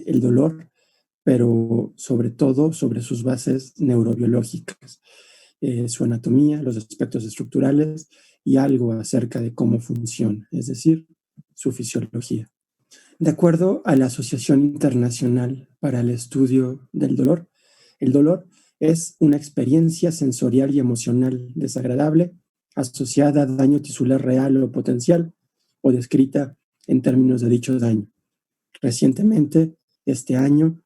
el dolor, pero sobre todo sobre sus bases neurobiológicas, su anatomía, los aspectos estructurales y algo acerca de cómo funciona, es decir, su fisiología. De acuerdo a la Asociación Internacional para el Estudio del Dolor, el dolor es una experiencia sensorial y emocional desagradable asociada a daño tisular real o potencial o descrita en términos de dicho daño. Recientemente, este año,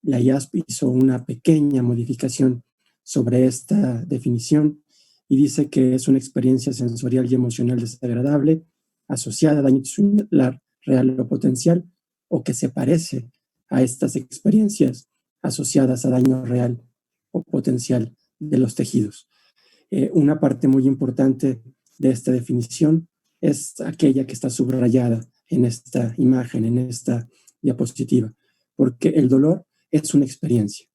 la IASP hizo una pequeña modificación sobre esta definición y dice que es una experiencia sensorial y emocional desagradable asociada a daño tisular real o potencial, o que se parece a estas experiencias asociadas a daño real o potencial de los tejidos. Una parte muy importante de esta definición es aquella que está subrayada en esta imagen, en esta diapositiva, porque el dolor es una experiencia.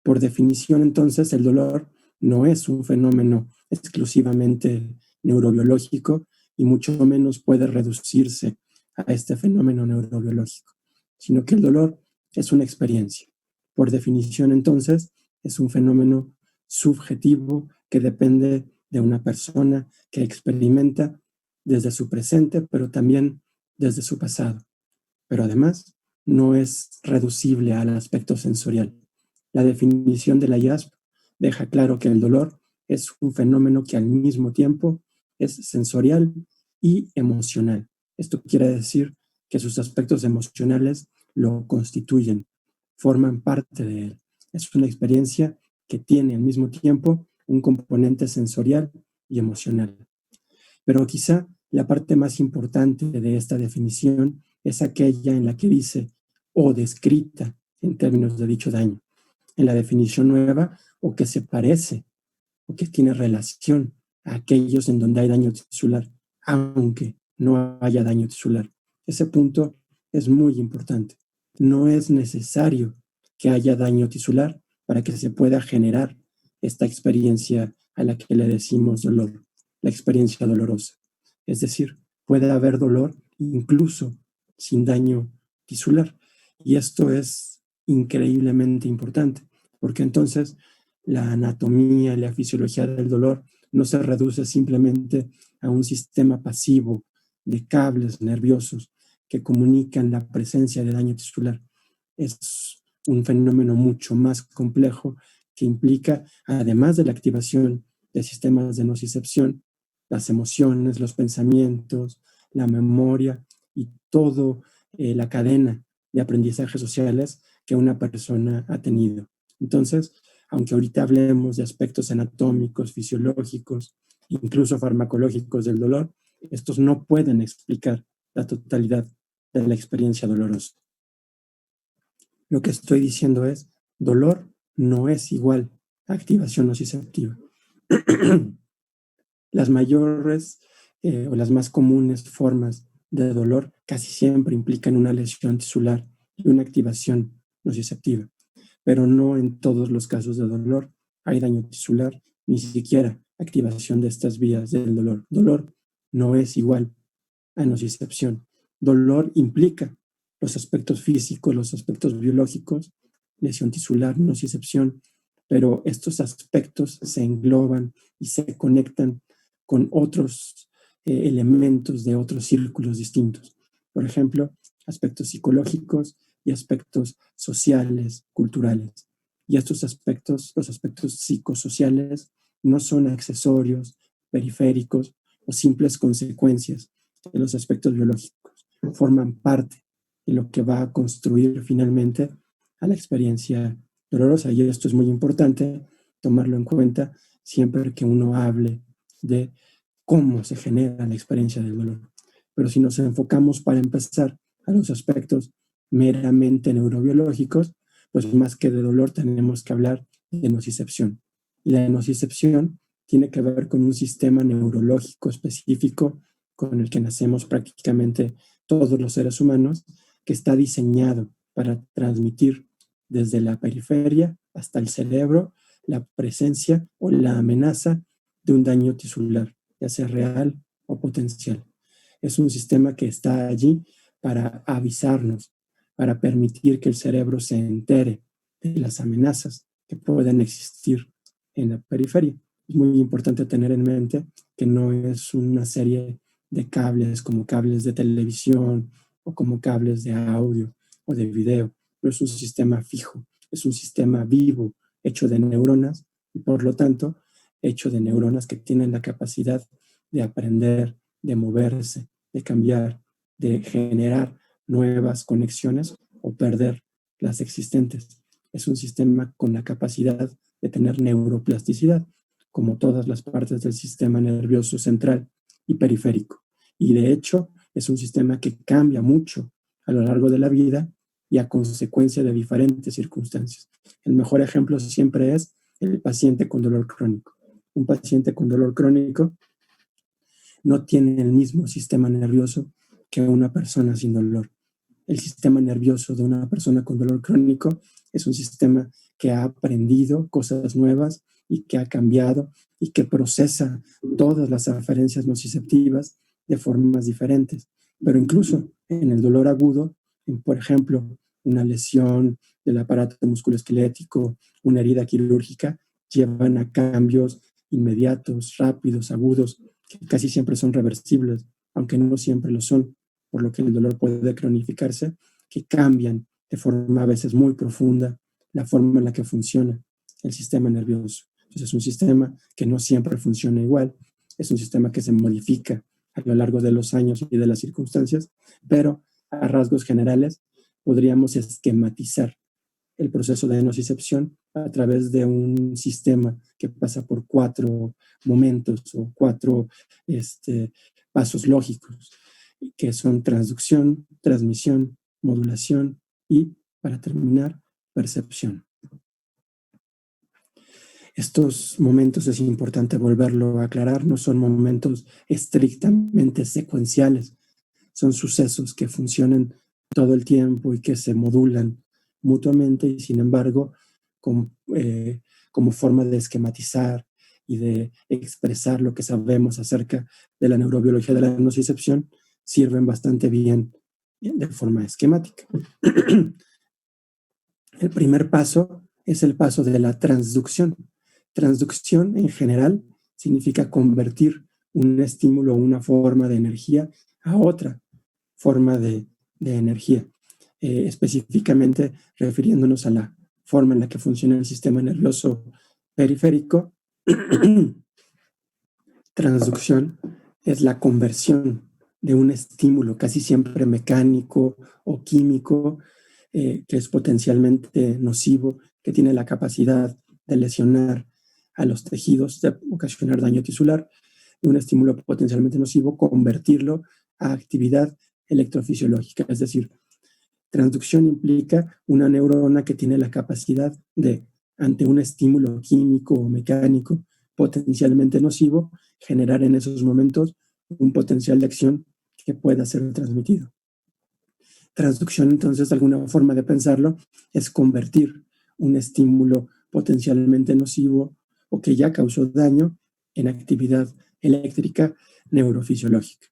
Por definición, entonces, el dolor no es un fenómeno exclusivamente neurobiológico y mucho menos puede reducirse a este fenómeno neurobiológico, sino que el dolor es una experiencia. Por definición, entonces, es un fenómeno subjetivo que depende de una persona que experimenta desde su presente, pero también desde su pasado. Pero además, no es reducible al aspecto sensorial. La definición de la IASP deja claro que el dolor es un fenómeno que al mismo tiempo es sensorial y emocional. Esto quiere decir que sus aspectos emocionales lo constituyen, forman parte de él. Es una experiencia que tiene al mismo tiempo un componente sensorial y emocional. Pero quizá la parte más importante de esta definición es aquella en la que dice o descrita en términos de dicho daño. En la definición nueva, o que se parece o que tiene relación a aquellos en donde hay daño tisular, aunque no haya daño tisular. Ese punto es muy importante. No es necesario que haya daño tisular para que se pueda generar esta experiencia a la que le decimos dolor, la experiencia dolorosa. Es decir, puede haber dolor incluso sin daño tisular. Y esto es increíblemente importante, porque entonces la anatomía y la fisiología del dolor no se reduce simplemente a un sistema pasivo de cables nerviosos que comunican la presencia de daño tisular. Es un fenómeno mucho más complejo que implica, además de la activación de sistemas de nocicepción, las emociones, los pensamientos, la memoria y toda la cadena de aprendizajes sociales que una persona ha tenido. Entonces, aunque ahorita hablemos de aspectos anatómicos, fisiológicos, incluso farmacológicos del dolor, estos no pueden explicar la totalidad de la experiencia dolorosa. Lo que estoy diciendo es, dolor no es igual a activación nociceptiva. Las mayores o las más comunes formas de dolor casi siempre implican una lesión tisular y una activación nociceptiva, pero no en todos los casos de dolor hay daño tisular, ni siquiera activación de estas vías del dolor. Dolor no es igual a nocicepción. Dolor implica los aspectos físicos, los aspectos biológicos, lesión tisular, nocicepción, pero estos aspectos se engloban y se conectan con otros elementos de otros círculos distintos. Por ejemplo, aspectos psicológicos y aspectos sociales, culturales. Y estos aspectos, los aspectos psicosociales, no son accesorios, periféricos o simples consecuencias de los aspectos biológicos. Forman parte de lo que va a construir finalmente a la experiencia dolorosa. Y esto es muy importante tomarlo en cuenta siempre que uno hable de cómo se genera la experiencia del dolor. Pero si nos enfocamos para empezar a los aspectos meramente neurobiológicos, pues más que de dolor tenemos que hablar de nocicepción. Y la nocicepción tiene que ver con un sistema neurológico específico con el que nacemos prácticamente todos los seres humanos, que está diseñado para transmitir desde la periferia hasta el cerebro la presencia o la amenaza de un daño tisular, ya sea real o potencial. Es un sistema que está allí para avisarnos, para permitir que el cerebro se entere de las amenazas que pueden existir en la periferia. Es muy importante tener en mente que no es una serie de cables como cables de televisión o como cables de audio o de video. No es un sistema fijo, es un sistema vivo, hecho de neuronas y por lo tanto hecho de neuronas que tienen la capacidad de aprender, de moverse, de cambiar, de generar nuevas conexiones o perder las existentes. Es un sistema con la capacidad de tener neuroplasticidad, como todas las partes del sistema nervioso central y periférico. Y de hecho, es un sistema que cambia mucho a lo largo de la vida y a consecuencia de diferentes circunstancias. El mejor ejemplo siempre es el paciente con dolor crónico. Un paciente con dolor crónico no tiene el mismo sistema nervioso que una persona sin dolor. El sistema nervioso de una persona con dolor crónico es un sistema que ha aprendido cosas nuevas y que ha cambiado y que procesa todas las aferencias nociceptivas de formas diferentes. Pero incluso en el dolor agudo, por ejemplo, una lesión del aparato musculoesquelético, una herida quirúrgica, llevan a cambios inmediatos, rápidos, agudos, que casi siempre son reversibles, aunque no siempre lo son, por lo que el dolor puede cronificarse, que cambian de forma a veces muy profunda la forma en la que funciona el sistema nervioso. Entonces es un sistema que no siempre funciona igual, es un sistema que se modifica a lo largo de los años y de las circunstancias, pero a rasgos generales podríamos esquematizar el proceso de nocicepción a través de un sistema que pasa por 4 momentos o 4 pasos lógicos, que son transducción, transmisión, modulación y, para terminar, percepción. Estos momentos es importante volverlo a aclarar, no son momentos estrictamente secuenciales, son sucesos que funcionan todo el tiempo y que se modulan mutuamente y sin embargo como forma de esquematizar y de expresar lo que sabemos acerca de la neurobiología de la nocicepción sirven bastante bien de forma esquemática. El primer paso es el paso de la transducción. Transducción en general significa convertir un estímulo o una forma de energía a otra forma de energía, específicamente refiriéndonos a la forma en la que funciona el sistema nervioso periférico. Transducción es la conversión de un estímulo casi siempre mecánico o químico que es potencialmente nocivo, que tiene la capacidad de lesionar a los tejidos, de ocasionar daño tisular, de un estímulo potencialmente nocivo, convertirlo a actividad electrofisiológica. Es decir, transducción implica una neurona que tiene la capacidad de, ante un estímulo químico o mecánico potencialmente nocivo, generar en esos momentos un potencial de acción que pueda ser transmitido. Transducción, entonces, de alguna forma de pensarlo, es convertir un estímulo potencialmente nocivo o que ya causó daño en actividad eléctrica neurofisiológica.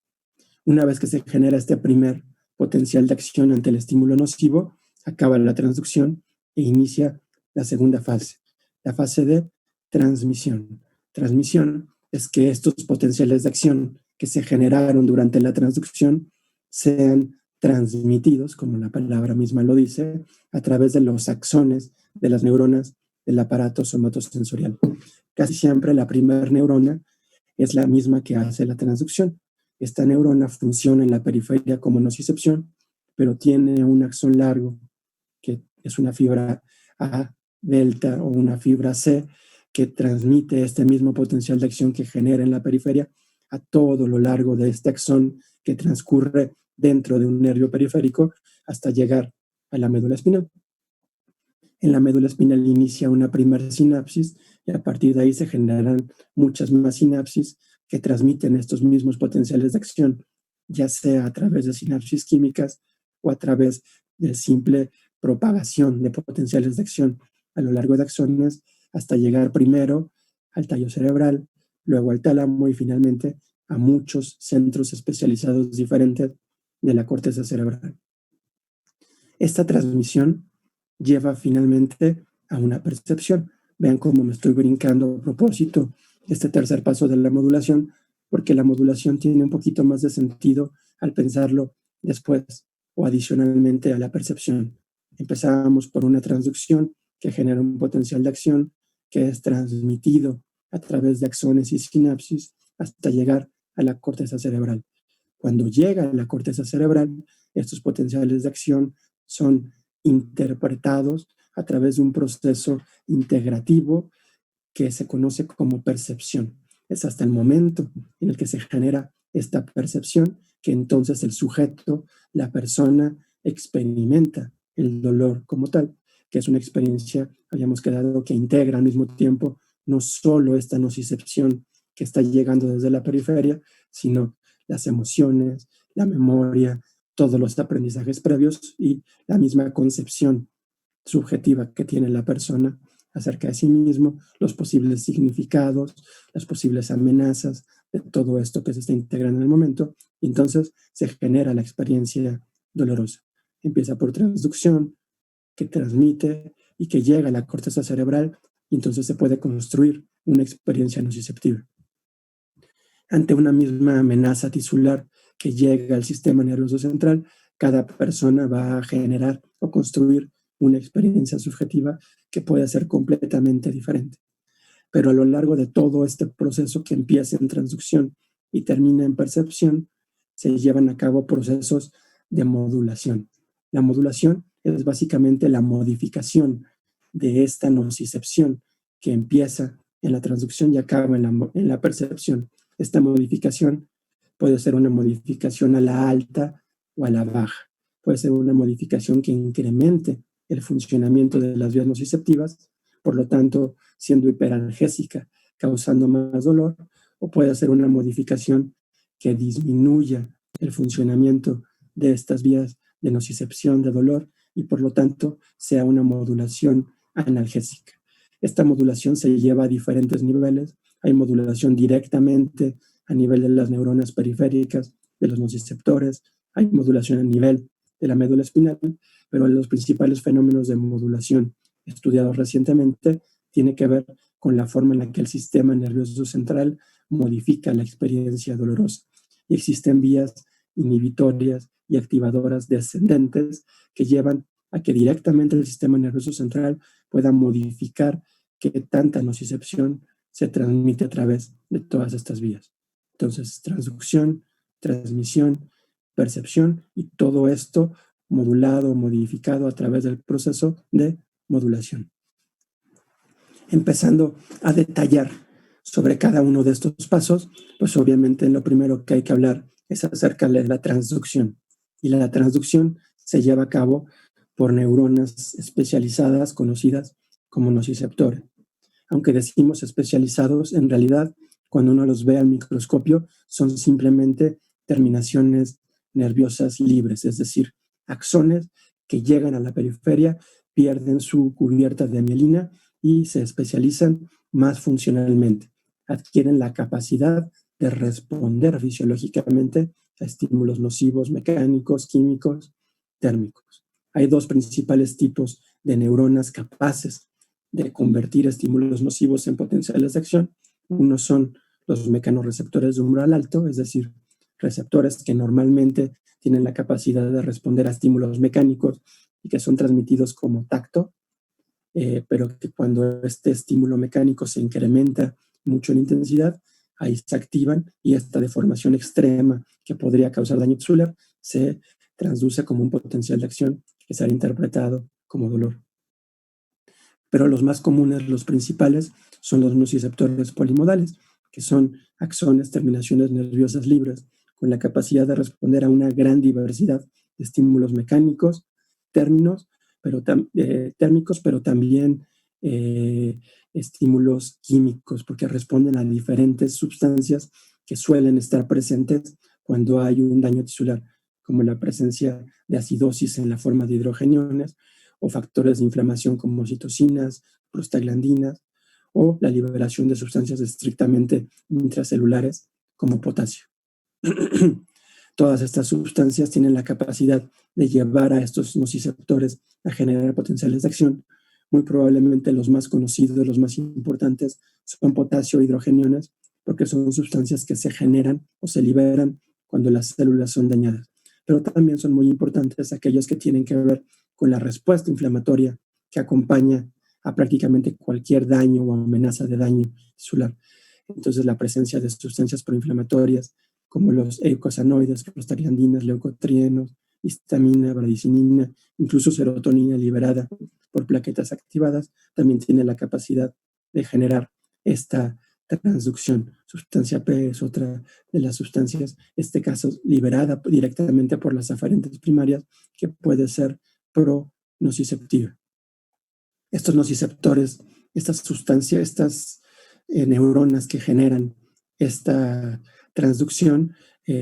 Una vez que se genera este primer potencial de acción ante el estímulo nocivo, acaba la transducción e inicia la segunda fase, la fase de transmisión. Transmisión es que estos potenciales de acción que se generaron durante la transducción sean transmitidos, como la palabra misma lo dice, a través de los axones de las neuronas del aparato somatosensorial. Casi siempre la primera neurona es la misma que hace la transducción. Esta neurona funciona en la periferia como nocicepción, pero tiene un axón largo, que es una fibra A delta o una fibra C, que transmite este mismo potencial de acción que genera en la periferia a todo lo largo de este axón que transcurre dentro de un nervio periférico hasta llegar a la médula espinal. En la médula espinal inicia una primera sinapsis y a partir de ahí se generan muchas más sinapsis que transmiten estos mismos potenciales de acción, ya sea a través de sinapsis químicas o a través de simple propagación de potenciales de acción a lo largo de axones hasta llegar primero al tallo cerebral, luego al tálamo y finalmente a muchos centros especializados diferentes de la corteza cerebral. Esta transmisión lleva finalmente a una percepción. Vean cómo me estoy brincando a propósito este tercer paso de la modulación, porque la modulación tiene un poquito más de sentido al pensarlo después o adicionalmente a la percepción. Empezábamos por una transducción que genera un potencial de acción que es transmitido a través de axones y sinapsis hasta llegar a la corteza cerebral. Cuando llega a la corteza cerebral, estos potenciales de acción son interpretados a través de un proceso integrativo que se conoce como percepción. Es hasta el momento en el que se genera esta percepción que entonces el sujeto, la persona, experimenta el dolor como tal, que es una experiencia, habíamos quedado, que integra al mismo tiempo no solo esta nocicepción que está llegando desde la periferia, sino las emociones, la memoria, todos los aprendizajes previos y la misma concepción subjetiva que tiene la persona acerca de sí mismo, los posibles significados, las posibles amenazas de todo esto que se está integrando en el momento, y entonces se genera la experiencia dolorosa. Empieza por transducción, que transmite y que llega a la corteza cerebral, y entonces se puede construir una experiencia nociceptiva. Ante una misma amenaza tisular que llega al sistema nervioso central, cada persona va a generar o construir una experiencia subjetiva que puede ser completamente diferente. Pero a lo largo de todo este proceso que empieza en transducción y termina en percepción, se llevan a cabo procesos de modulación. La modulación es básicamente la modificación de esta nocicepción que empieza en la transducción y acaba en la percepción. Esta modificación puede ser una modificación a la alta o a la baja. Puede ser una modificación que incremente el funcionamiento de las vías nociceptivas, por lo tanto, siendo hiperalgésica, causando más dolor, o puede ser una modificación que disminuya el funcionamiento de estas vías de nocicepción de dolor y por lo tanto sea una modulación analgésica. Esta modulación se lleva a diferentes niveles. Hay modulación directamente a nivel de las neuronas periféricas, de los nociceptores, hay modulación a nivel de la médula espinal, pero los principales fenómenos de modulación estudiados recientemente tiene que ver con la forma en la que el sistema nervioso central modifica la experiencia dolorosa. Y existen vías inhibitorias y activadoras descendentes que llevan a que directamente el sistema nervioso central pueda modificar que tanta nocicepción se transmite a través de todas estas vías. Entonces, transducción, transmisión, percepción y todo esto modulado, modificado a través del proceso de modulación. Empezando a detallar sobre cada uno de estos pasos, pues obviamente lo primero que hay que hablar es acerca de la transducción. Y la transducción se lleva a cabo por neuronas especializadas conocidas como nociceptores. Aunque decimos especializados, en realidad, cuando uno los ve al microscopio, son simplemente terminaciones nerviosas libres, es decir, axones que llegan a la periferia, pierden su cubierta de mielina y se especializan más funcionalmente. Adquieren la capacidad de responder fisiológicamente a estímulos nocivos mecánicos, químicos, térmicos. Hay dos principales tipos de neuronas capaces de convertir estímulos nocivos en potenciales de acción. Uno son los mecanorreceptores de umbral alto, es decir, receptores que normalmente tienen la capacidad de responder a estímulos mecánicos y que son transmitidos como tacto, pero que cuando este estímulo mecánico se incrementa mucho en intensidad, ahí se activan y esta deformación extrema que podría causar daño tisular se transduce como un potencial de acción que será interpretado como dolor. Pero los más comunes, los principales, son los nociceptores polimodales, que son axones, terminaciones nerviosas libres, con la capacidad de responder a una gran diversidad de estímulos mecánicos, térmicos, pero también estímulos químicos, porque responden a diferentes sustancias que suelen estar presentes cuando hay un daño tisular, como la presencia de acidosis en la forma de hidrogeniones, o factores de inflamación como citocinas, prostaglandinas, o la liberación de sustancias estrictamente intracelulares como potasio. Todas estas sustancias tienen la capacidad de llevar a estos nociceptores a generar potenciales de acción. Muy probablemente los más conocidos, los más importantes, son potasio e hidrogeniones, porque son sustancias que se generan o se liberan cuando las células son dañadas. Pero también son muy importantes aquellos que tienen que ver con la respuesta inflamatoria que acompaña a prácticamente cualquier daño o amenaza de daño tisular. Entonces, la presencia de sustancias proinflamatorias como los eicosanoides, prostaglandinas, leucotrienos, histamina, bradicinina, incluso serotonina liberada por plaquetas activadas, también tiene la capacidad de generar esta transducción. Sustancia P es otra de las sustancias, en este caso liberada directamente por las aferentes primarias, que puede ser pronociceptiva. Estos nociceptores, estas sustancias, estas neuronas que generan esta transducción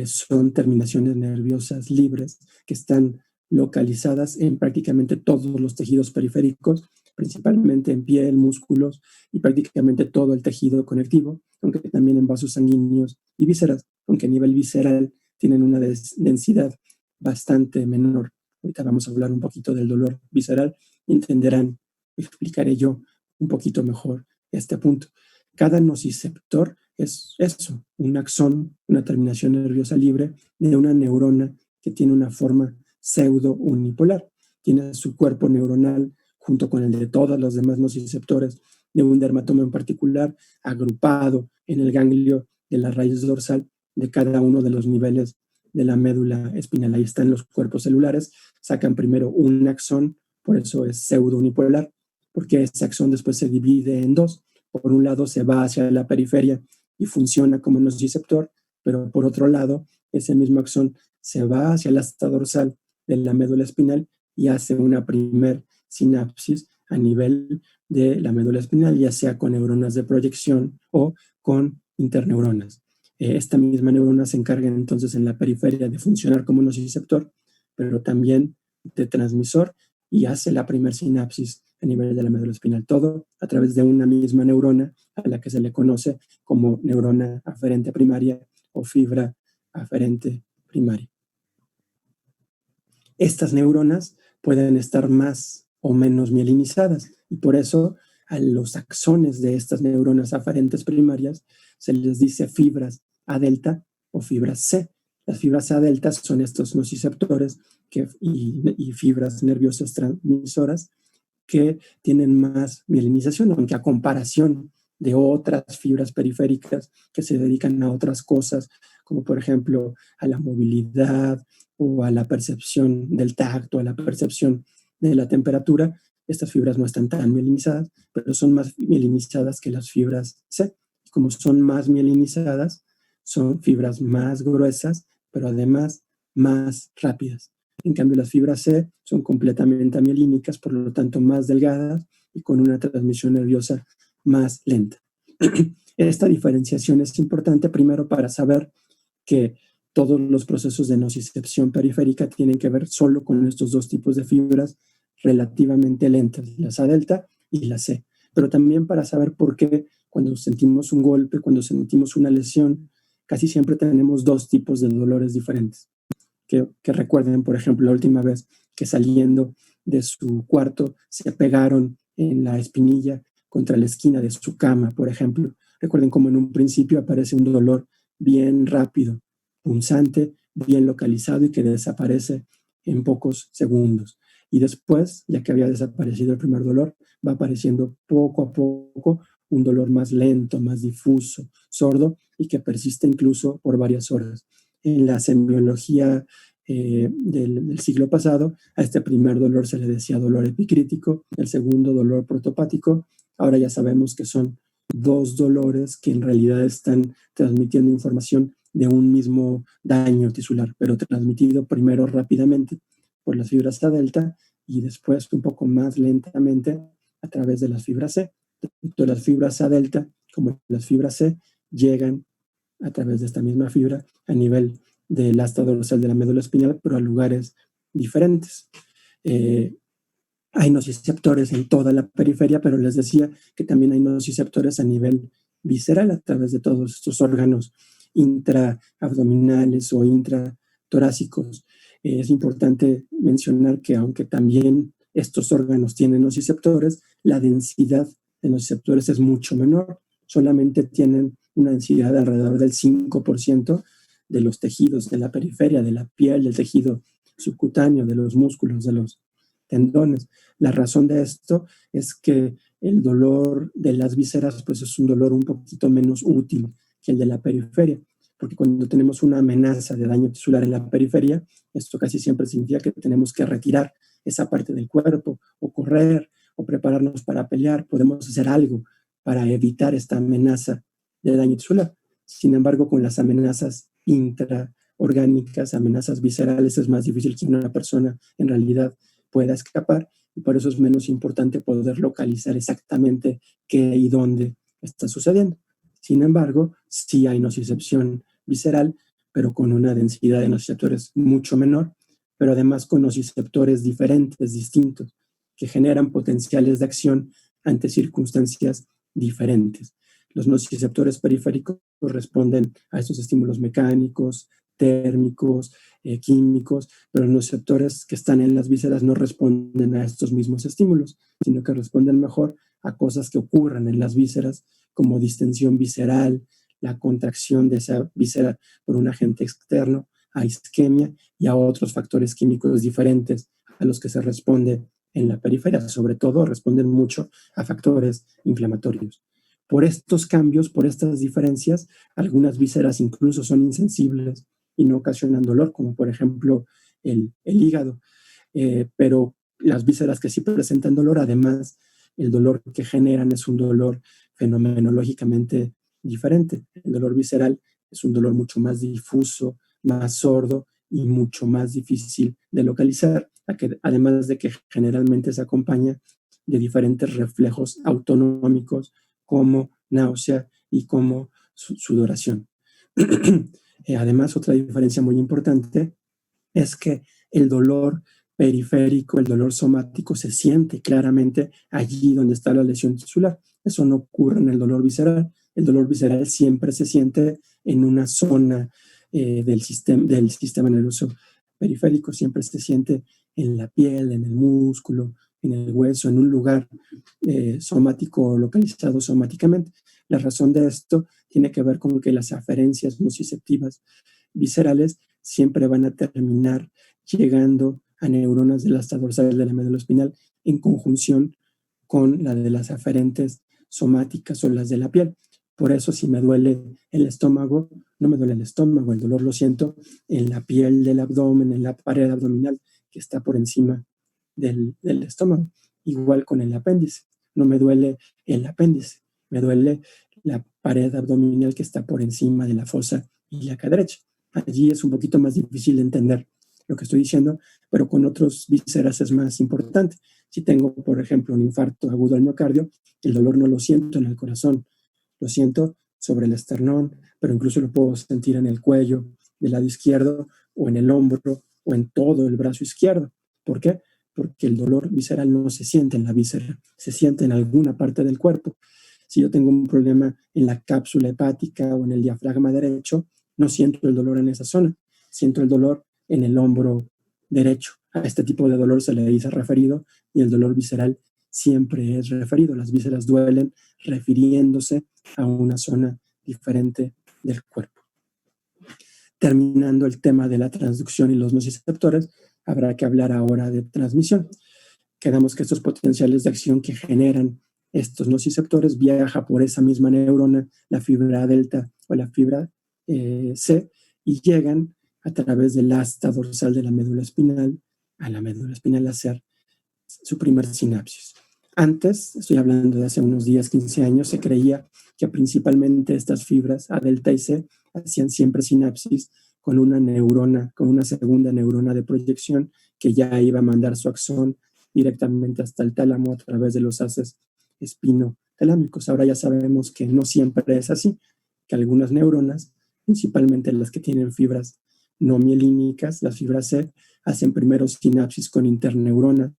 son terminaciones nerviosas libres que están localizadas en prácticamente todos los tejidos periféricos, principalmente en piel, músculos y prácticamente todo el tejido conectivo, aunque también en vasos sanguíneos y vísceras, aunque a nivel visceral tienen una densidad bastante menor. Ahorita vamos a hablar un poquito del dolor visceral y entenderán, explicaré yo un poquito mejor este punto. Cada nociceptor es eso, un axón, una terminación nerviosa libre de una neurona que tiene una forma pseudo-unipolar. Tiene su cuerpo neuronal junto con el de todos los demás nociceptores de un dermatoma en particular, agrupado en el ganglio de la raíz dorsal de cada uno de los niveles de la médula espinal. Ahí están los cuerpos celulares, sacan primero un axón, por eso es pseudo-unipolar, porque ese axón después se divide en dos. Por un lado se va hacia la periferia y funciona como nociceptor, pero por otro lado, ese mismo axón se va hacia el asta dorsal de la médula espinal y hace una primer sinapsis a nivel de la médula espinal, ya sea con neuronas de proyección o con interneuronas. Esta misma neurona se encarga entonces en la periferia de funcionar como nociceptor, pero también de transmisor, y hace la primer sinapsis a nivel de la médula espinal, todo a través de una misma neurona a la que se le conoce como neurona aferente primaria o fibra aferente primaria. Estas neuronas pueden estar más o menos mielinizadas y por eso a los axones de estas neuronas aferentes primarias se les dice fibras A delta o fibras C. Las fibras A delta son estos nociceptores y fibras nerviosas transmisoras que tienen más mielinización, aunque a comparación de otras fibras periféricas que se dedican a otras cosas, como por ejemplo a la movilidad o a la percepción del tacto, a la percepción de la temperatura, estas fibras no están tan mielinizadas, pero son más mielinizadas que las fibras C. Como son más mielinizadas, son fibras más gruesas, pero además más rápidas. En cambio, las fibras C son completamente amielínicas, por lo tanto más delgadas y con una transmisión nerviosa más lenta. Esta diferenciación es importante primero para saber que todos los procesos de nocicepción periférica tienen que ver solo con estos dos tipos de fibras relativamente lentas, las A delta y la C. Pero también para saber por qué cuando sentimos un golpe, cuando sentimos una lesión, casi siempre tenemos dos tipos de dolores diferentes. Que recuerden, por ejemplo, la última vez que saliendo de su cuarto se pegaron en la espinilla contra la esquina de su cama, por ejemplo. Recuerden cómo en un principio aparece un dolor bien rápido, punzante, bien localizado y que desaparece en pocos segundos. Y después, ya que había desaparecido el primer dolor, va apareciendo poco a poco un dolor más lento, más difuso, sordo y que persiste incluso por varias horas. En la semiología del siglo pasado, a este primer dolor se le decía dolor epicrítico, el segundo dolor protopático. Ahora ya sabemos que son dos dolores que en realidad están transmitiendo información de un mismo daño tisular, pero transmitido primero rápidamente por las fibras A delta y después un poco más lentamente a través de las fibras C. Tanto las fibras A delta como las fibras C llegan a través de esta misma fibra a nivel del asta dorsal de la médula espinal, pero a lugares diferentes. Hay nociceptores en toda la periferia, pero les decía que también hay nociceptores a nivel visceral a través de todos estos órganos intraabdominales o torácicos. Es importante mencionar que aunque también estos órganos tienen nociceptores, la densidad de nociceptores es mucho menor, solamente tienen una densidad de alrededor del 5% de los tejidos de la periferia, de la piel, del tejido subcutáneo, de los músculos, de los tendones. La razón de esto es que el dolor de las vísceras pues es un dolor un poquito menos útil que el de la periferia, porque cuando tenemos una amenaza de daño tisular en la periferia, esto casi siempre significa que tenemos que retirar esa parte del cuerpo, o correr, o prepararnos para pelear. Podemos hacer algo para evitar esta amenaza de daño tisular. Sin embargo, con las amenazas intraorgánicas, amenazas viscerales, es más difícil que una persona en realidad pueda escapar, y por eso es menos importante poder localizar exactamente qué y dónde está sucediendo. Sin embargo, sí hay nocicepción visceral, pero con una densidad de nociceptores mucho menor, pero además con nociceptores diferentes, distintos, que generan potenciales de acción ante circunstancias diferentes. Los nociceptores periféricos responden a estos estímulos mecánicos, térmicos, químicos, pero los nociceptores que están en las vísceras no responden a estos mismos estímulos, sino que responden mejor a cosas que ocurren en las vísceras, como distensión visceral, la contracción de esa víscera por un agente externo, a isquemia y a otros factores químicos diferentes a los que se responde en la periferia. Sobre todo responden mucho a factores inflamatorios. Por estos cambios, por estas diferencias, algunas vísceras incluso son insensibles y no ocasionan dolor, como por ejemplo el hígado. Pero las vísceras que sí presentan dolor, además, el dolor que generan es un dolor fenomenológicamente diferente. El dolor visceral es un dolor mucho más difuso, más sordo y mucho más difícil de localizar, además de que generalmente se acompaña de diferentes reflejos autonómicos como náusea y como sudoración. Además, otra diferencia muy importante es que el dolor periférico, el dolor somático se siente claramente allí donde está la lesión tisular. Eso no ocurre en el dolor visceral. El dolor visceral siempre se siente en una zona del sistema nervioso periférico, siempre se siente en la piel, en el músculo, en el hueso, en un lugar somático, localizado somáticamente. La razón de esto tiene que ver con que las aferencias nociceptivas viscerales siempre van a terminar llegando a neuronas del asta dorsal de la médula espinal en conjunción con la de las aferentes somáticas o las de la piel. Por eso, si me duele el estómago, no me duele el estómago, el dolor lo siento en la piel del abdomen, en la pared abdominal que está por encima del estómago. Igual con el apéndice, no me duele el apéndice, me duele la pared abdominal que está por encima de la fosa ilíaca derecha. Allí es un poquito más difícil de entender lo que estoy diciendo, pero con otros vísceras es más importante. Si tengo, por ejemplo, un infarto agudo al miocardio, el dolor no lo siento en el corazón, lo siento sobre el esternón, pero incluso lo puedo sentir en el cuello del lado izquierdo, o en el hombro, o en todo el brazo izquierdo. ¿Por qué? Porque el dolor visceral no se siente en la víscera, se siente en alguna parte del cuerpo. Si yo tengo un problema en la cápsula hepática o en el diafragma derecho, no siento el dolor en esa zona, siento el dolor en el hombro derecho. A este tipo de dolor se le dice referido, y el dolor visceral siempre es referido. Las vísceras duelen refiriéndose a una zona diferente del cuerpo. Terminando el tema de la transducción y los nociceptores, habrá que hablar ahora de transmisión. Quedamos que estos potenciales de acción que generan estos nociceptores viajan por esa misma neurona, la fibra delta o la fibra C, y llegan a través del asta dorsal de la médula espinal a la médula espinal a hacer su primer sinapsis. Antes, estoy hablando de hace unos 10, 15 años, se creía que principalmente estas fibras A, delta y C hacían siempre sinapsis con una neurona, con una segunda neurona de proyección que ya iba a mandar su axón directamente hasta el tálamo a través de los haces espinotalámicos. Ahora ya sabemos que no siempre es así, que algunas neuronas, principalmente las que tienen fibras no mielínicas, las fibras C, hacen primero sinapsis con interneuronas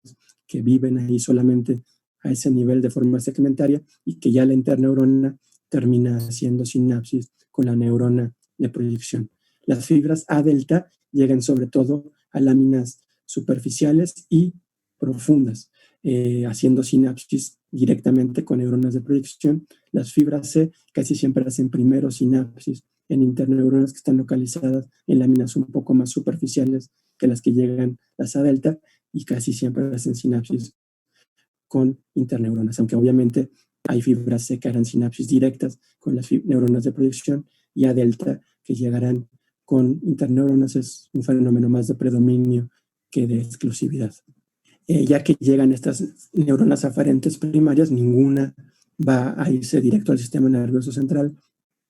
que viven ahí solamente a ese nivel de forma segmentaria, y que ya la interneurona termina haciendo sinapsis con la neurona de proyección. Las fibras A delta lleguen sobre todo a láminas superficiales y profundas, haciendo sinapsis directamente con neuronas de proyección. Las fibras C casi siempre hacen primero sinapsis en interneuronas que están localizadas en láminas un poco más superficiales que las que llegan las A delta, y casi siempre hacen sinapsis con interneuronas, aunque obviamente hay fibras C que harán sinapsis directas con las neuronas de proyección, y A delta que llegarán con interneuronas. Es un fenómeno más de predominio que de exclusividad. Ya que llegan estas neuronas aferentes primarias, ninguna va a irse directo al sistema nervioso central,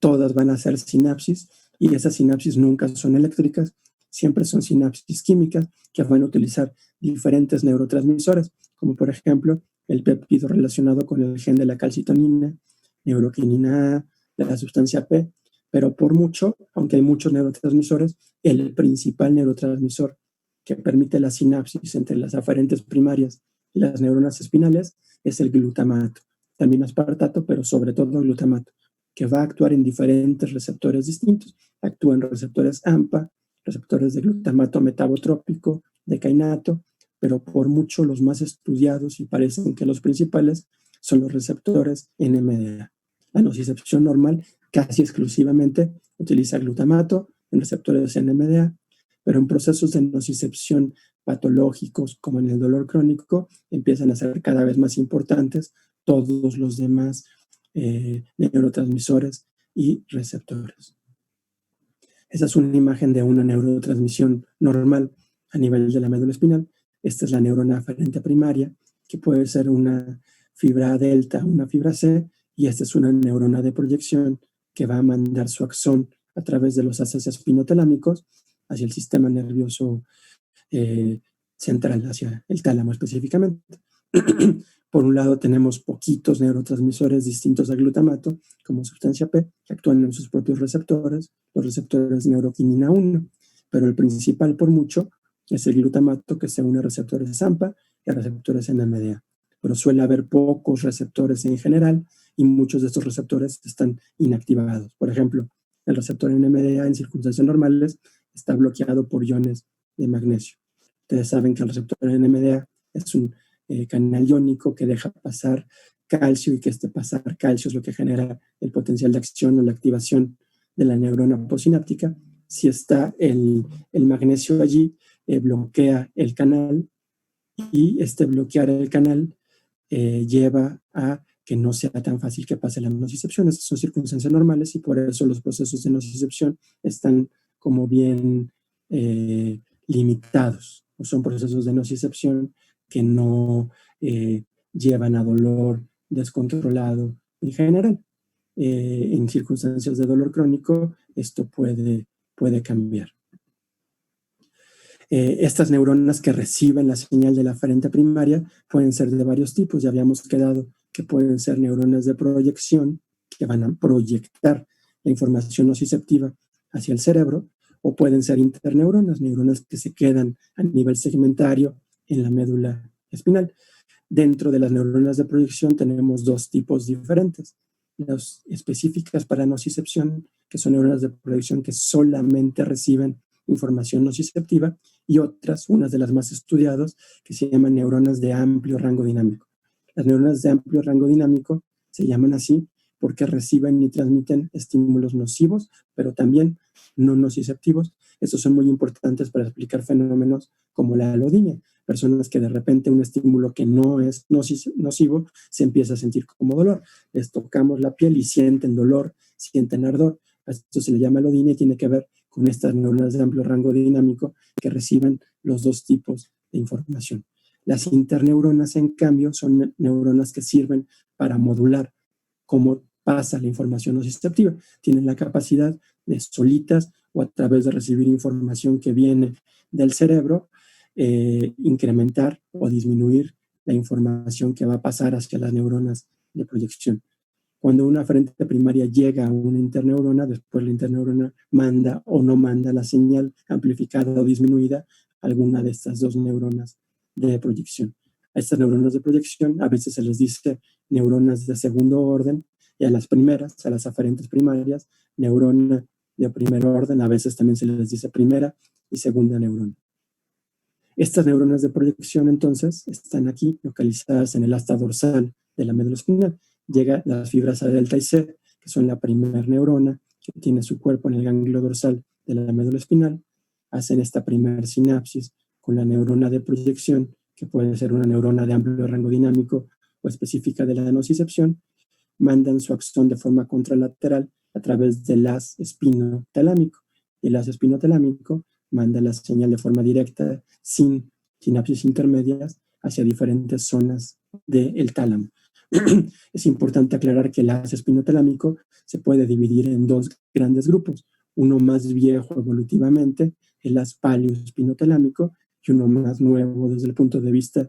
todas van a hacer sinapsis, y esas sinapsis nunca son eléctricas, siempre son sinapsis químicas que van a utilizar diferentes neurotransmisores, como por ejemplo el péptido relacionado con el gen de la calcitonina, neuroquinina A, la sustancia P, pero por mucho, aunque hay muchos neurotransmisores, el principal neurotransmisor que permite la sinapsis entre las aferentes primarias y las neuronas espinales es el glutamato, también aspartato, pero sobre todo glutamato, que va a actuar en diferentes receptores distintos. Actúa en receptores AMPA, receptores de glutamato metabotrópico, de kainato, pero por mucho los más estudiados y parecen que los principales son los receptores NMDA. La nocicepción normal casi exclusivamente utiliza glutamato en receptores NMDA, pero en procesos de nocicepción patológicos, como en el dolor crónico, empiezan a ser cada vez más importantes todos los demás neurotransmisores y receptores. Esa es una imagen de una neurotransmisión normal a nivel de la médula espinal. Esta es la neurona aferente primaria, que puede ser una fibra delta, una fibra C, y esta es una neurona de proyección que va a mandar su axón a través de los haces espinotalámicos hacia el sistema nervioso central, hacia el tálamo específicamente. Por un lado tenemos poquitos neurotransmisores distintos al glutamato, como sustancia P, que actúan en sus propios receptores, los receptores neuroquinina 1, pero el principal por mucho es el glutamato, que se une a receptores AMPA y a receptores NMDA. Pero suele haber pocos receptores en general, y muchos de estos receptores están inactivados. Por ejemplo, el receptor NMDA en circunstancias normales está bloqueado por iones de magnesio. Ustedes saben que el receptor NMDA es un canal iónico que deja pasar calcio, y que este pasar calcio es lo que genera el potencial de acción o la activación de la neurona posináptica. Si está el magnesio allí, bloquea el canal, y este bloquear el canal lleva a que no sea tan fácil que pase la nocicepción. Esas son circunstancias normales, y por eso los procesos de nocicepción están como bien limitados, o son procesos de nocicepción que no llevan a dolor descontrolado en general. En circunstancias de dolor crónico esto puede cambiar. Estas neuronas que reciben la señal de la aferente primaria pueden ser de varios tipos. Ya habíamos quedado que pueden ser neuronas de proyección, que van a proyectar la información nociceptiva hacia el cerebro, o pueden ser interneuronas, neuronas que se quedan a nivel segmentario en la médula espinal. Dentro de las neuronas de proyección tenemos dos tipos diferentes: las específicas para nocicepción, que son neuronas de proyección que solamente reciben información nociceptiva, y otras, unas de las más estudiadas, que se llaman neuronas de amplio rango dinámico. Las neuronas de amplio rango dinámico se llaman así porque reciben y transmiten estímulos nocivos, pero también no nociceptivos. Estos son muy importantes para explicar fenómenos como la alodinia. Personas que de repente un estímulo que no es nocivo se empieza a sentir como dolor. Les tocamos la piel y sienten dolor, sienten ardor. A esto se le llama alodinia, y tiene que ver con estas neuronas de amplio rango dinámico que reciben los dos tipos de información. Las interneuronas, en cambio, son neuronas que sirven para modular cómo pasa la información nociceptiva. Tienen la capacidad de solitas, o a través de recibir información que viene del cerebro, incrementar o disminuir la información que va a pasar hacia las neuronas de proyección. Cuando una aferente primaria llega a una interneurona, después la interneurona manda o no manda la señal amplificada o disminuida a alguna de estas dos neuronas de proyección. A estas neuronas de proyección a veces se les dice neuronas de segundo orden, y a las primeras, a las aferentes primarias, neurona de primer orden, a veces también se les dice primera y segunda neurona. Estas neuronas de proyección, entonces, están aquí localizadas en el asta dorsal de la médula espinal. Llegan las fibras A delta y C, que son la primera neurona que tiene su cuerpo en el ganglio dorsal de la médula espinal, hacen esta primer sinapsis con la neurona de proyección, que puede ser una neurona de amplio rango dinámico o específica de la nocicepción, mandan su axón de forma contralateral a través del haz espinotalámico. El haz espinotalámico manda la señal de forma directa, sin sinapsis intermedias, hacia diferentes zonas del tálamo. Es importante aclarar que el haz espinotalámico se puede dividir en dos grandes grupos, uno más viejo evolutivamente, el haz paleoespinotalámico, y uno más nuevo desde el punto de vista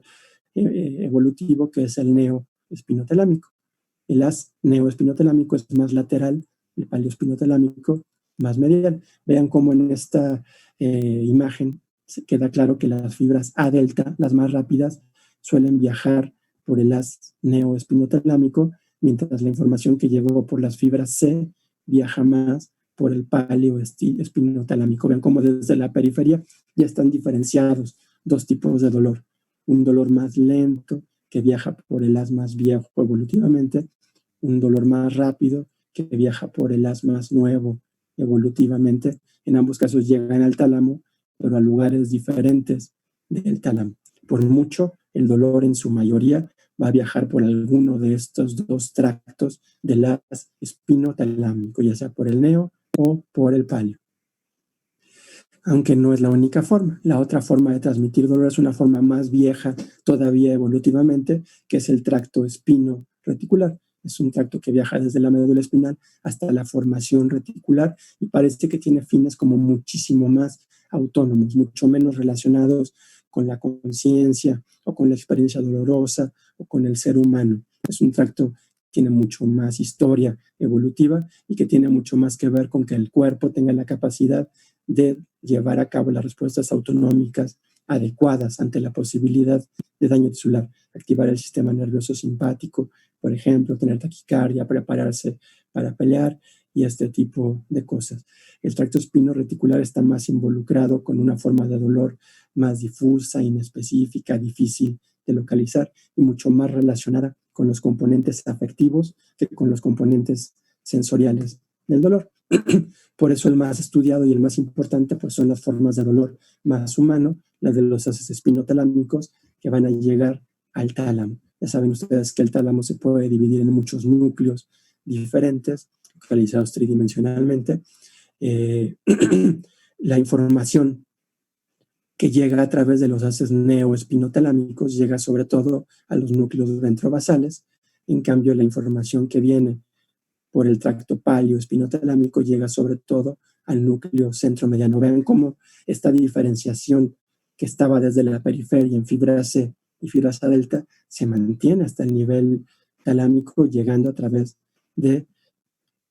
evolutivo, que es el neoespinotalámico. El haz neoespinotalámico es más lateral, el paleoespinotalámico más medial. Vean cómo en esta imagen se queda claro que las fibras A delta, las más rápidas, suelen viajar por el haz neoespinotalámico, mientras la información que llegó por las fibras C viaja más por el paleoespinotalámico. Vean cómo desde la periferia ya están diferenciados dos tipos de dolor. Un dolor más lento que viaja por el haz más viejo evolutivamente, un dolor más rápido que viaja por el haz más nuevo evolutivamente. En ambos casos llegan al tálamo, pero a lugares diferentes del tálamo. Por mucho, el dolor en su mayoría va a viajar por alguno de estos dos tractos del haz espinotalámico, ya sea por el neo o por el paleo. Aunque no es la única forma. La otra forma de transmitir dolor es una forma más vieja todavía evolutivamente, que es el tracto espino-reticular. Es un tracto que viaja desde la médula espinal hasta la formación reticular y parece que tiene fines como muchísimo más autónomos, mucho menos relacionados con la conciencia o con la experiencia dolorosa o con el ser humano. Es un tracto que tiene mucho más historia evolutiva y que tiene mucho más que ver con que el cuerpo tenga la capacidad de llevar a cabo las respuestas autonómicas adecuadas ante la posibilidad de daño tisular, activar el sistema nervioso simpático, por ejemplo, tener taquicardia, prepararse para pelear y este tipo de cosas. El tracto espino-reticular está más involucrado con una forma de dolor más difusa, inespecífica, difícil de localizar y mucho más relacionada con los componentes afectivos que con los componentes sensoriales del dolor. Por eso el más estudiado y el más importante pues son las formas de dolor más humano, las de los haces espinotalámicos que van a llegar al tálamo. Ya saben ustedes que el tálamo se puede dividir en muchos núcleos diferentes, localizados tridimensionalmente. La información que llega a través de los haces neoespinotalámicos llega sobre todo a los núcleos ventrobasales. En cambio, la información que viene por el tracto paleoespinotalámico llega sobre todo al núcleo centromediano. Vean cómo esta diferenciación que estaba desde la periferia en fibra C y fibra A delta se mantiene hasta el nivel talámico, llegando a través de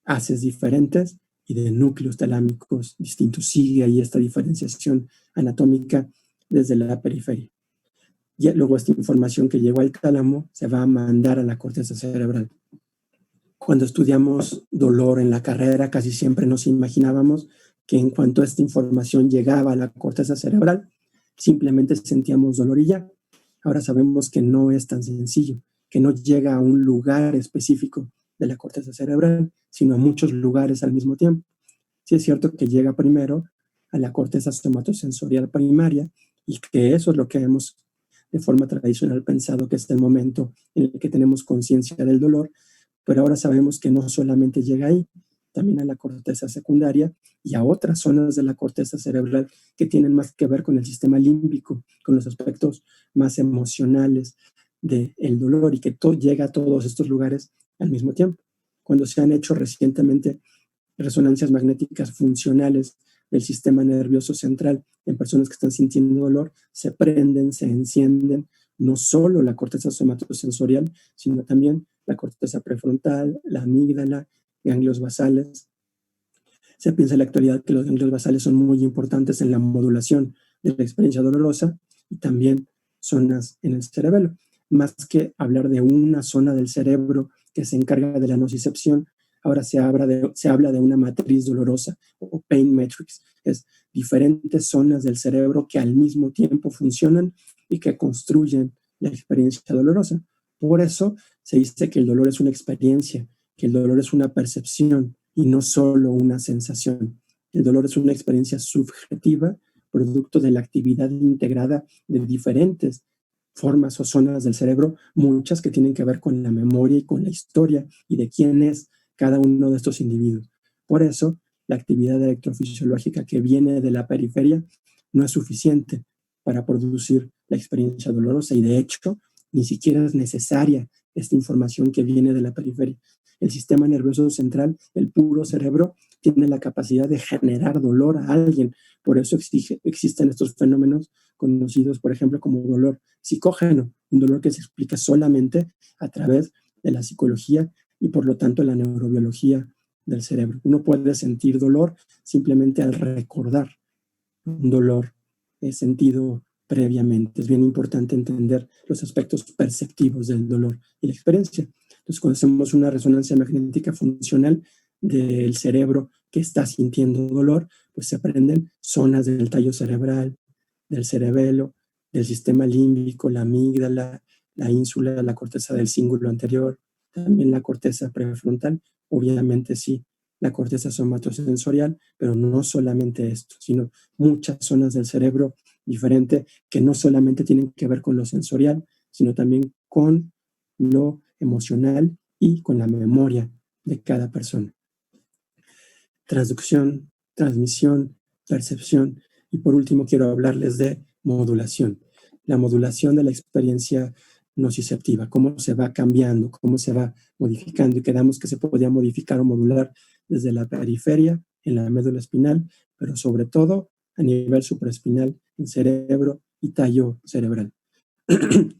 haces diferentes y de núcleos talámicos distintos. Sigue ahí esta diferenciación anatómica desde la periferia. Y luego esta información que llegó al tálamo se va a mandar a la corteza cerebral. Cuando estudiamos dolor en la carrera, casi siempre nos imaginábamos que en cuanto esta información llegaba a la corteza cerebral, simplemente sentíamos dolor y ya. Ahora sabemos que no es tan sencillo, que no llega a un lugar específico de la corteza cerebral, sino a muchos lugares al mismo tiempo. Sí es cierto que llega primero a la corteza somatosensorial primaria y que eso es lo que hemos de forma tradicional pensado que es el momento en el que tenemos conciencia del dolor, pero ahora sabemos que no solamente llega ahí, también a la corteza secundaria y a otras zonas de la corteza cerebral que tienen más que ver con el sistema límbico, con los aspectos más emocionales del dolor y que llega a todos estos lugares al mismo tiempo. Cuando se han hecho recientemente resonancias magnéticas funcionales del sistema nervioso central en personas que están sintiendo dolor, se prenden, se encienden, no solo la corteza somatosensorial, sino también la corteza prefrontal, la amígdala, ganglios basales. Se piensa en la actualidad que los ganglios basales son muy importantes en la modulación de la experiencia dolorosa y también zonas en el cerebelo. Más que hablar de una zona del cerebro que se encarga de la nocicepción, Ahora se habla de una matriz dolorosa o pain matrix. Es diferentes zonas del cerebro que al mismo tiempo funcionan y que construyen la experiencia dolorosa. Por eso se dice que el dolor es una experiencia, que el dolor es una percepción y no solo una sensación. El dolor es una experiencia subjetiva, producto de la actividad integrada de diferentes formas o zonas del cerebro, muchas que tienen que ver con la memoria y con la historia y de quién es cada uno de estos individuos. Por eso, la actividad electrofisiológica que viene de la periferia no es suficiente para producir la experiencia dolorosa y de hecho ni siquiera es necesaria esta información que viene de la periferia. El sistema nervioso central, el puro cerebro, tiene la capacidad de generar dolor a alguien. Por eso existen estos fenómenos conocidos, por ejemplo, como dolor psicógeno, un dolor que se explica solamente a través de la psicología y por lo tanto la neurobiología del cerebro. Uno puede sentir dolor simplemente al recordar un dolor sentido previamente. Es bien importante entender los aspectos perceptivos del dolor y la experiencia. Entonces, cuando hacemos una resonancia magnética funcional del cerebro que está sintiendo dolor, pues se aprenden zonas del tallo cerebral, del cerebelo, del sistema límbico, la amígdala, la ínsula, la corteza del cíngulo anterior, también la corteza prefrontal, obviamente sí, la corteza somatosensorial, pero no solamente esto, sino muchas zonas del cerebro diferentes que no solamente tienen que ver con lo sensorial, sino también con lo emocional y con la memoria de cada persona. Transducción, transmisión, percepción y por último quiero hablarles de modulación. La modulación de la experiencia nociceptiva, cómo se va cambiando, cómo se va modificando y quedamos que se podía modificar o modular desde la periferia, en la médula espinal, pero sobre todo a nivel supraespinal, en cerebro y tallo cerebral.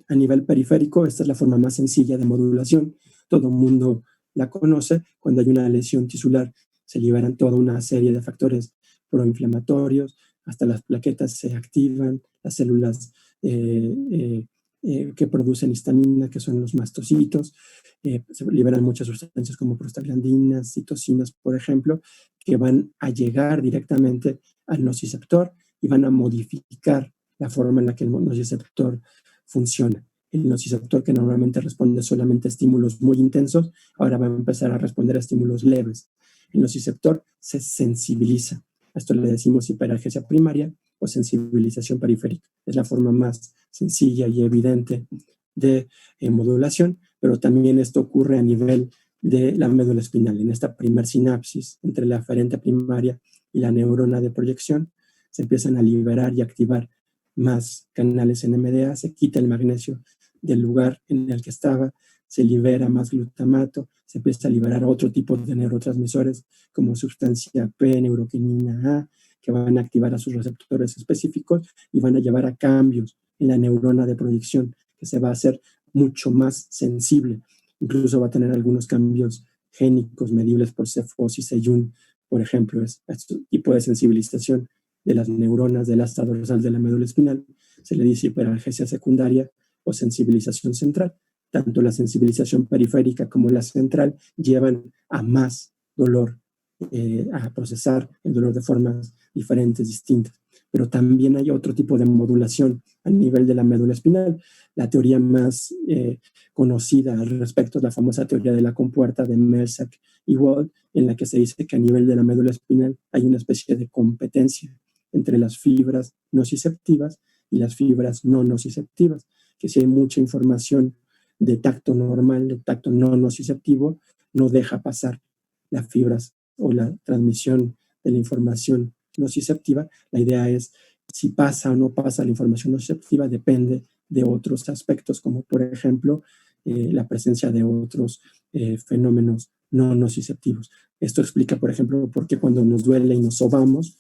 A nivel periférico, esta es la forma más sencilla de modulación. Todo el mundo la conoce. Cuando hay una lesión tisular, se liberan toda una serie de factores proinflamatorios, hasta las plaquetas se activan, las células que producen histamina, que son los mastocitos, se liberan muchas sustancias como prostaglandinas, citocinas, por ejemplo, que van a llegar directamente al nociceptor y van a modificar la forma en la que el nociceptor funciona. El nociceptor, que normalmente responde solamente a estímulos muy intensos, ahora va a empezar a responder a estímulos leves. El nociceptor se sensibiliza. A esto le decimos hiperalgesia primaria o sensibilización periférica. Es la forma más sencilla y evidente de modulación, pero también esto ocurre a nivel de la médula espinal. En esta primer sinapsis entre la aferente primaria y la neurona de proyección, se empiezan a liberar y activar más canales NMDA, se quita el magnesio del lugar en el que estaba, se libera más glutamato, se empieza a liberar otro tipo de neurotransmisores como sustancia P, neuroquinina A, que van a activar a sus receptores específicos y van a llevar a cambios en la neurona de proyección, que se va a hacer mucho más sensible. Incluso va a tener algunos cambios génicos medibles por Cephos y Seyun, por ejemplo, este tipo de sensibilización de las neuronas del asta dorsal de la médula espinal se le dice hiperalgesia secundaria o sensibilización central. Tanto la sensibilización periférica como la central llevan a más dolor, a procesar el dolor de formas diferentes, distintas. Pero también hay otro tipo de modulación a nivel de la médula espinal. La teoría más conocida al respecto es la famosa teoría de la compuerta de Mersak y Wald, en la que se dice que a nivel de la médula espinal hay una especie de competencia entre las fibras nociceptivas y las fibras no nociceptivas, que si hay mucha información de tacto normal, de tacto no nociceptivo, no deja pasar las fibras o la transmisión de la información nociceptiva. La idea es si pasa o no pasa la información nociceptiva depende de otros aspectos, como por ejemplo la presencia de otros fenómenos no nociceptivos. Esto explica, por ejemplo, por qué cuando nos duele y nos sobamos,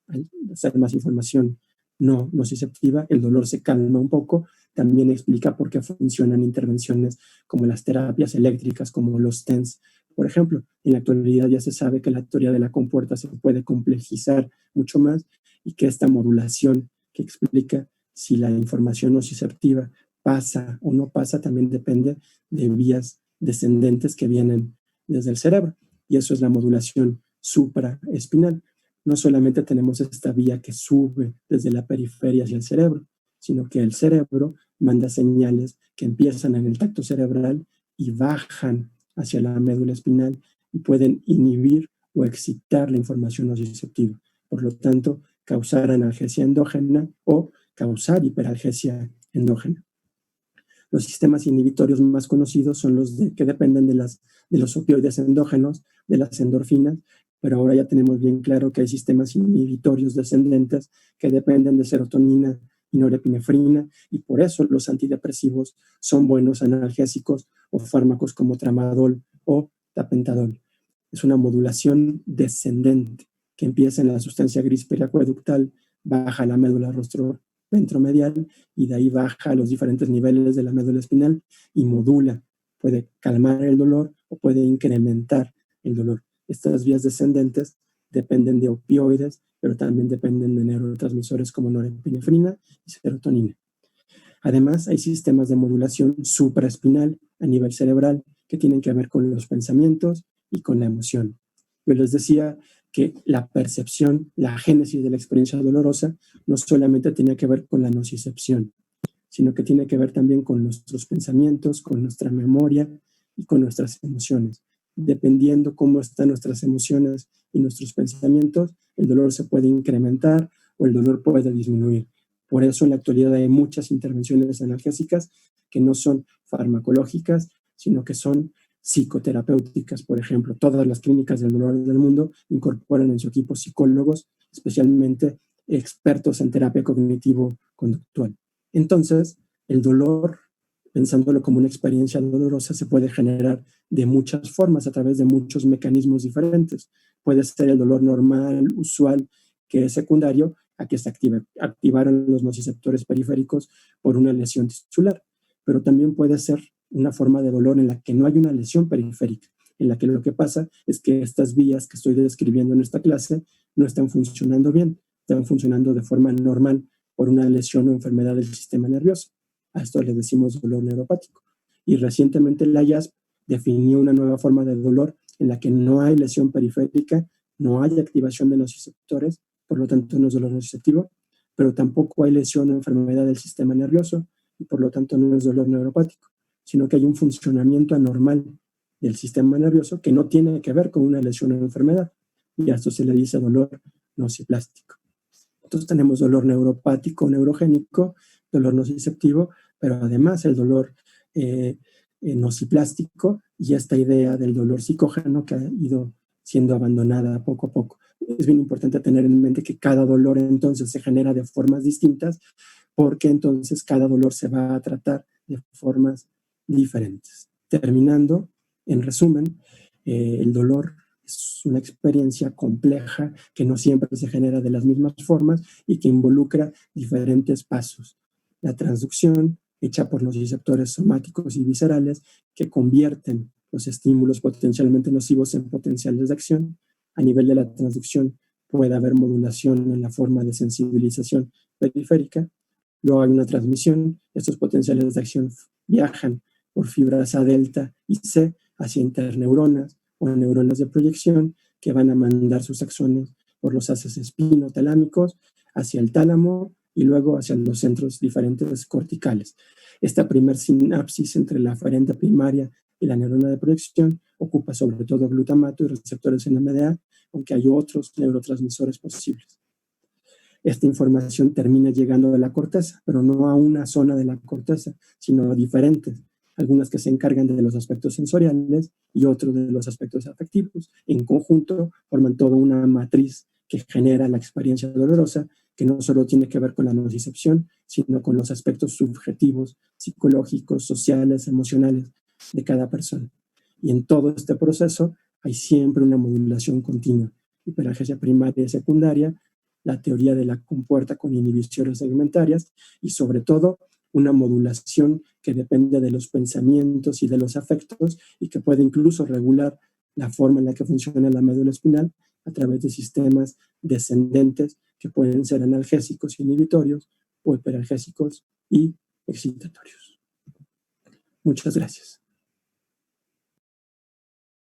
al hacer más información no nociceptiva, el dolor se calma un poco. También explica por qué funcionan intervenciones como las terapias eléctricas, como los TENS. Por ejemplo, en la actualidad ya se sabe que la teoría de la compuerta se puede complejizar mucho más y que esta modulación que explica si la información nociceptiva pasa o no pasa también depende de vías descendentes que vienen desde el cerebro. y eso es la modulación supraespinal. No solamente tenemos esta vía que sube desde la periferia hacia el cerebro, sino que el cerebro manda señales que empiezan en el tacto cerebral y bajan hacia la médula espinal y pueden inhibir o excitar la información nociceptiva. Por lo tanto, causar analgesia endógena o causar hiperalgesia endógena. Los sistemas inhibitorios más conocidos son los que dependen de los opioides endógenos, de las endorfinas, pero ahora ya tenemos bien claro que hay sistemas inhibitorios descendentes que dependen de serotonina y norepinefrina, y por eso los antidepresivos son buenos analgésicos o fármacos como tramadol o tapentadol. Es una modulación descendente que empieza en la sustancia gris periacueductal, baja a la médula ventromedial y de ahí baja a los diferentes niveles de la médula espinal y modula. Puede calmar el dolor o puede incrementar el dolor. Estas vías descendentes dependen de opioides, pero también dependen de neurotransmisores como norepinefrina y serotonina. Además, hay sistemas de modulación supraespinal a nivel cerebral que tienen que ver con los pensamientos y con la emoción. Yo les decía que la percepción, la génesis de la experiencia dolorosa, no solamente tenía que ver con la nocicepción, sino que tiene que ver también con nuestros pensamientos, con nuestra memoria y con nuestras emociones. Dependiendo cómo están nuestras emociones y nuestros pensamientos, el dolor se puede incrementar o el dolor puede disminuir. Por eso en la actualidad hay muchas intervenciones analgésicas que no son farmacológicas, sino que son psicoterapéuticas. Por ejemplo, todas las clínicas del dolor del mundo incorporan en su equipo psicólogos, especialmente expertos en terapia cognitivo-conductual. Entonces, el dolor, pensándolo como una experiencia dolorosa, se puede generar de muchas formas, a través de muchos mecanismos diferentes. Puede ser el dolor normal, usual, que es secundario a que se activaron los nociceptores periféricos por una lesión tisular, pero también puede ser una forma de dolor en la que no hay una lesión periférica, en la que lo que pasa es que estas vías que estoy describiendo en esta clase no están funcionando bien, están funcionando de forma normal por una lesión o enfermedad del sistema nervioso. A esto le decimos dolor neuropático. Y recientemente la IASP definió una nueva forma de dolor en la que no hay lesión periférica, no hay activación de nociceptores, por lo tanto no es dolor nociceptivo, pero tampoco hay lesión o enfermedad del sistema nervioso y por lo tanto no es dolor neuropático, sino que hay un funcionamiento anormal del sistema nervioso que no tiene que ver con una lesión o enfermedad, y a esto se le dice dolor nociplástico. Entonces tenemos dolor neuropático, neurogénico, dolor nociceptivo, pero además el dolor nociplástico y esta idea del dolor psicógeno que ha ido siendo abandonada poco a poco. Es bien importante tener en mente que cada dolor entonces se genera de formas distintas, porque entonces cada dolor se va a tratar de formas diferentes. Terminando, en resumen, el dolor es una experiencia compleja que no siempre se genera de las mismas formas y que involucra diferentes pasos. La transducción, hecha por los receptores somáticos y viscerales, que convierten los estímulos potencialmente nocivos en potenciales de acción. A nivel de la transducción puede haber modulación en la forma de sensibilización periférica. Luego hay una transmisión. Estos potenciales de acción viajan por fibras A delta y C hacia interneuronas o neuronas de proyección que van a mandar sus axones por los haces espinotalámicos hacia el tálamo y luego hacia los centros diferentes corticales. Esta primer sinapsis entre la aferente primaria y la neurona de proyección ocupa sobre todo glutamato y receptores NMDA, aunque hay otros neurotransmisores posibles. Esta información termina llegando a la corteza, pero no a una zona de la corteza, sino a diferentes, algunas que se encargan de los aspectos sensoriales y otros de los aspectos afectivos. En conjunto forman toda una matriz que genera la experiencia dolorosa, que no solo tiene que ver con la nocicepción, sino con los aspectos subjetivos, psicológicos, sociales, emocionales de cada persona. Y en todo este proceso hay siempre una modulación continua, hiperalgesia primaria y secundaria, la teoría de la compuerta con inhibiciones segmentarias y sobre todo una modulación que depende de los pensamientos y de los afectos y que puede incluso regular la forma en la que funciona la médula espinal a través de sistemas descendentes que pueden ser analgésicos y inhibitorios o hiperalgésicos y excitatorios. Muchas gracias.